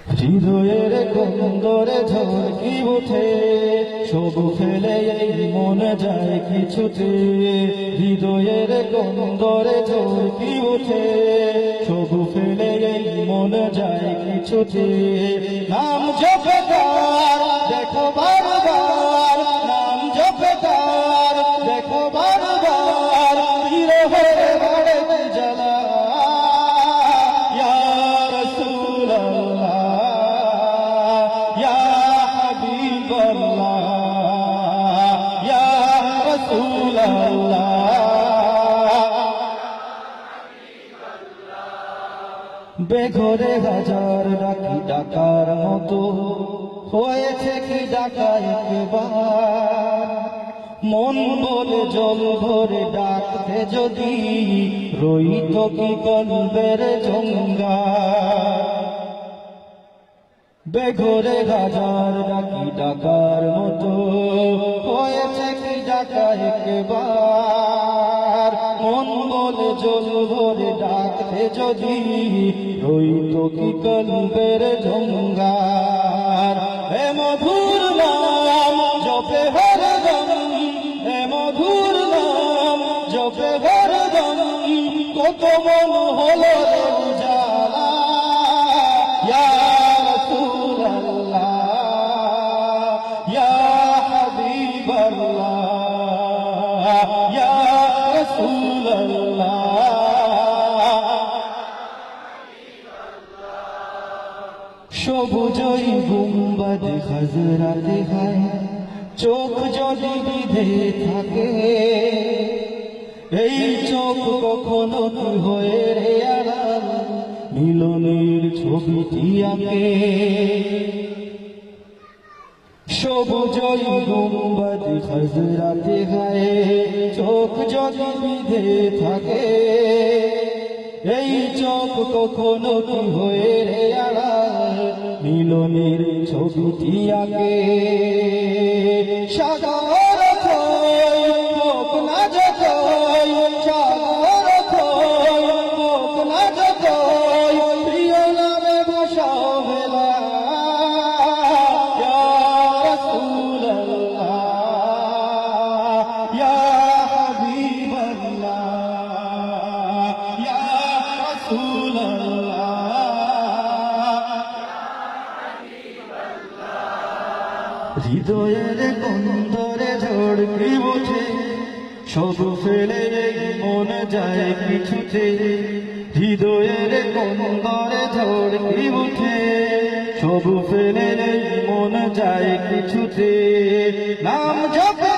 হৃদয়ের কন্দরে ঝলকি ওঠে, সবু ফেলে এই মন যায় কিছুতে। হৃদয়ের কন্দরে ঝলকি ওঠে, সবু ফেলে এই মন যায় কিছুতে। নাম জপে তার দেখো বারবার, নাম জপে তার দেখো বারবার, বিরহে বাড়ে জ্বালা। ইয়া রাসূলুল্লাহ, ইয়া হাবিবাল্লাহ, ইয়া রাসূলুল্লাহ। বেঘরে হাজার ডাকি ডাকার মতো হয়েছে কি ডাকা একবার। মন বলে জল ভরে ডাকতে যদি রইত কি কলবের জঙ্গার। বেঘরে হাজার ডাকি ডাকার মতো হয়েছে কি ডাকা একবার। মন বলে জল ভরে ডাকতে যদি রইত কি কলবের জঙ্গার। হে মধুর নাম জপে হরদম, হে মধুর নাম জপে হরদম, কত মন হলো রে উজালা। ইয়া রাসূলুল্লাহ, ইয়া হাবিবাল্লাহ, ইয়া রাসূলুল্লাহ। সবুজই গুম্বদ হযরতে হয়, চোখ যদি বিধে থাকে, এই চোখ কখনো কি হয়ে রে আড়াল, মিলনের ছবিটি আঁকে। সবুজই গুম্বদ হযরতে হয়, চোখ যদি বিধে থাকে, এই চোখ কখনো কি হয়ে রে আড়াল, মিলনের ছবিটি আঁকে। সাগর হোক না যতই, সাগর হোক না যতই, প্রিয় নামে বসাও ভেলা। ইয়া রাসূলুল্লাহ, ইয়া হাবিবাল্লাহ, ইয়া রাসূলুল্লাহ। হৃদয়ের কন্দরে ঝড়কি ওঠে, সব ফেলে মন যায় কিছুতে। হৃদয়ের কন্দরে ঝড়কি ওঠে, সব ফেলে মন যায় কিছুতে। নাম জপে